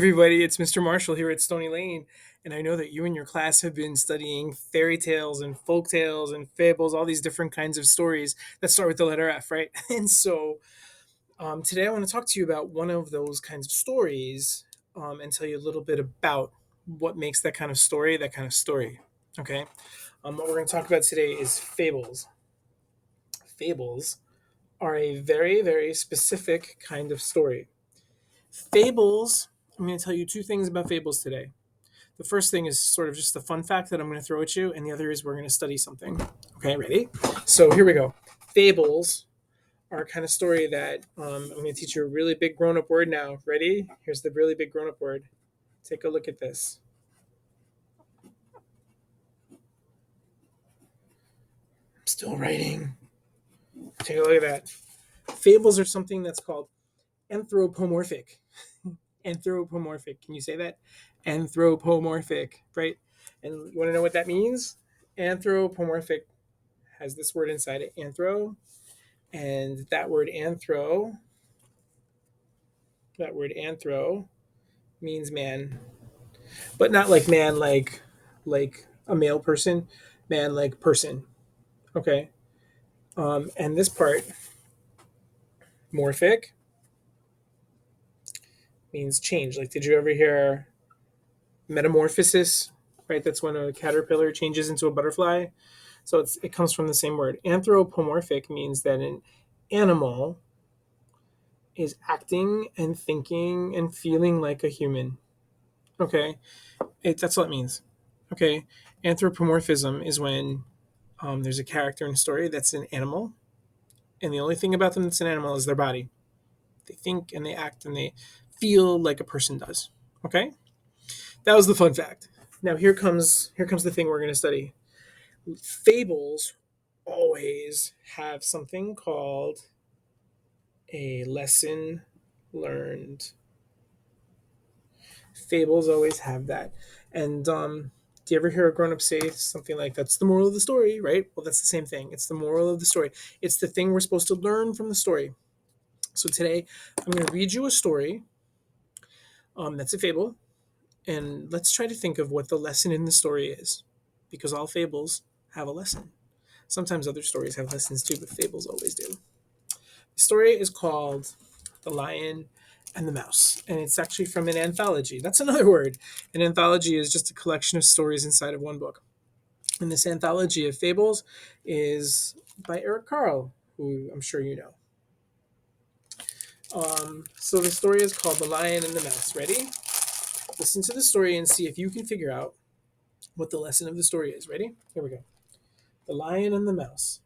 Everybody, it's Mr. Marshall here at Stony Lane, and I know that you and your class have been studying fairy tales and folk tales and fables, all these different kinds of stories that start with the letter F, right? And so today I want to talk to you about one of those kinds of stories and tell you a little bit about what makes that kind of story that kind of story. Okay, what we're going to talk about today is fables. Fables are a very, very specific kind of story. Fables, I'm going to tell you two things about fables today. The first thing is sort of just the fun fact that I'm going to throw at you, and the other is we're going to study something. Okay, ready? So here we go. Fables are a kind of story that I'm going to teach you a really big grown up word now. Ready? Here's the really big grown up word. Take a look at this. I'm still writing. Take a look at that. Fables are something that's called anthropomorphic. Anthropomorphic. Can you say that? Anthropomorphic, right? And you want to know what that means? Anthropomorphic has this word inside it, anthro, and that word anthro means man, but not like man like a male person, man like person. Okay. And this part, morphic, means change. Like, did you ever hear metamorphosis? Right, that's when a caterpillar changes into a butterfly. So it comes from the same word. Anthropomorphic means that an animal is acting and thinking and feeling like a human. Okay, that's what it means. Okay, anthropomorphism is when there's a character in a story that's an animal, and the only thing about them that's an animal is their body. They think and they act and they feel like a person does. Okay, that was the fun fact. Now here comes the thing we're going to study. Fables always have something called a lesson learned. Fables always have that. And do you ever hear a grown up say something like, that's the moral of the story, right? Well, that's the same thing. It's the moral of the story. It's the thing we're supposed to learn from the story. So today, I'm going to read you a story that's a fable, and let's try to think of what the lesson in the story is, because all fables have a lesson. Sometimes other stories have lessons too, but fables always do. The story is called The Lion and the Mouse, and it's actually from an anthology. That's another word. An anthology is just a collection of stories inside of one book. And this anthology of fables is by Eric Carle, who I'm sure you know. So the story is called The Lion and the Mouse. Ready? Listen to the story and see if you can figure out what the lesson of the story is. Ready? Here we go. The Lion and the Mouse.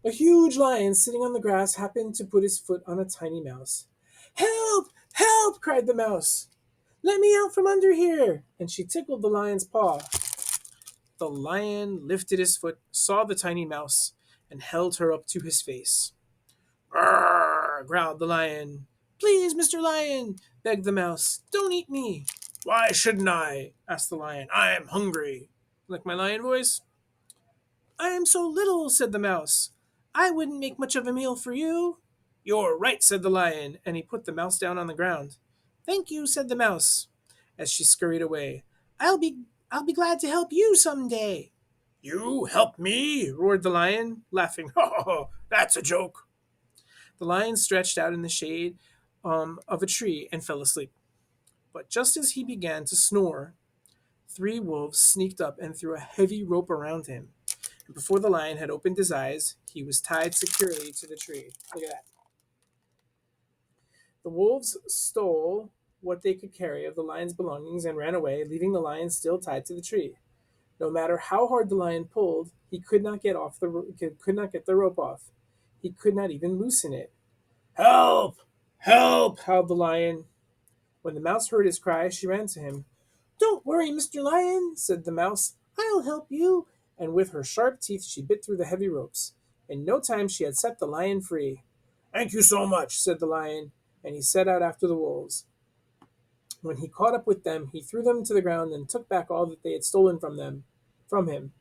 A huge lion sitting on the grass happened to put his foot on a tiny mouse. Help! Help! Cried the mouse. Let me out from under here! And she tickled the lion's paw. The lion lifted his foot, saw the tiny mouse, and held her up to his face. Grrr! Growled the lion. Please, Mr. Lion, begged the mouse, don't eat me. Why shouldn't I? Asked the lion. I am hungry. Like my lion voice? I am so little, said the mouse. I wouldn't make much of a meal for you. You're right, said the lion, and he put the mouse down on the ground. Thank you, said the mouse, as she scurried away. I'll be glad to help you some day. You help me? Roared the lion, laughing. Oh, that's a joke. The lion stretched out in the shade of a tree and fell asleep. But just as he began to snore, three wolves sneaked up and threw a heavy rope around him. And before the lion had opened his eyes, he was tied securely to the tree. Look at that. The wolves stole what they could carry of the lion's belongings and ran away, leaving the lion still tied to the tree. No matter how hard the lion pulled, he could not get could not get the rope off. He could not even loosen it. Help! Help! Howled the lion. When the mouse heard his cry, she ran to him. Don't worry, Mr. Lion, said the mouse. I'll help you. And with her sharp teeth, she bit through the heavy ropes. In no time, she had set the lion free. Thank you so much, said the lion, and he set out after the wolves. When he caught up with them, he threw them to the ground and took back all that they had stolen from him.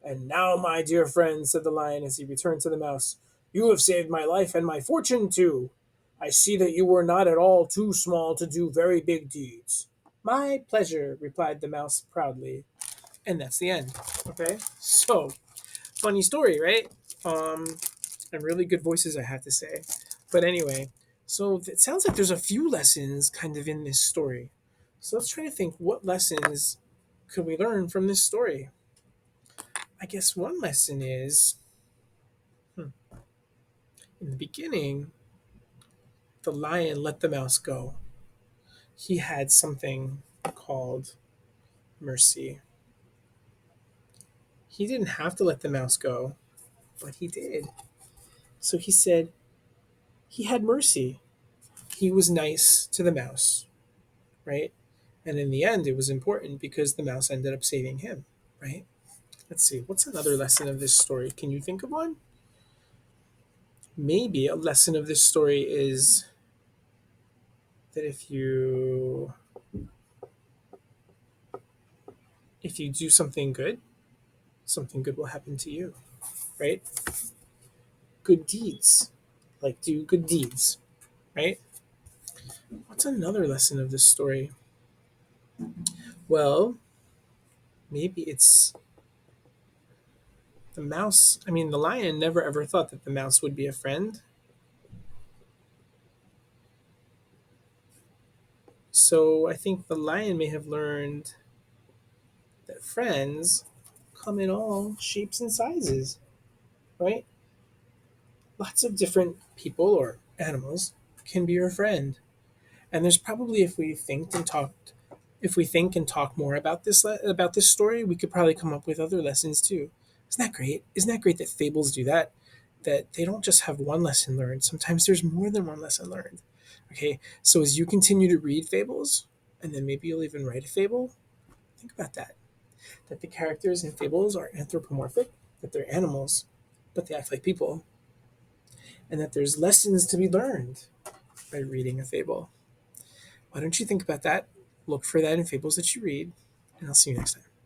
And now, my dear friend, said the lion as he returned to the mouse, you have saved my life and my fortune too. I see that you were not at all too small to do very big deeds. My pleasure, replied the mouse proudly. And that's the end. Okay? So, funny story, right? Um, and really good voices, I have to say. But anyway, so it sounds like there's a few lessons kind of in this story. So let's try to think, what lessons could we learn from this story? I guess one lesson is, in the beginning, the lion let the mouse go. He had something called mercy. He didn't have to let the mouse go, but he did. So he said he had mercy. He was nice to the mouse, right? And in the end, it was important because the mouse ended up saving him, right? Let's see, what's another lesson of this story? Can you think of one? Maybe a lesson of this story is that if you do something good will happen to you, right? Good deeds, like do good deeds, right? What's another lesson of this story? Well, maybe it's the mouse. I mean, the lion never ever thought that the mouse would be a friend. So I think the lion may have learned that friends come in all shapes and sizes, right? Lots of different people or animals can be your friend. And there's probably, if we think and talk more about this story, we could probably come up with other lessons too. Isn't that great? Isn't that great that fables do that? That they don't just have one lesson learned. Sometimes there's more than one lesson learned. Okay, so as you continue to read fables, and then maybe you'll even write a fable, think about that. That the characters in fables are anthropomorphic, that they're animals, but they act like people, and that there's lessons to be learned by reading a fable. Why don't you think about that? Look for that in fables that you read, and I'll see you next time.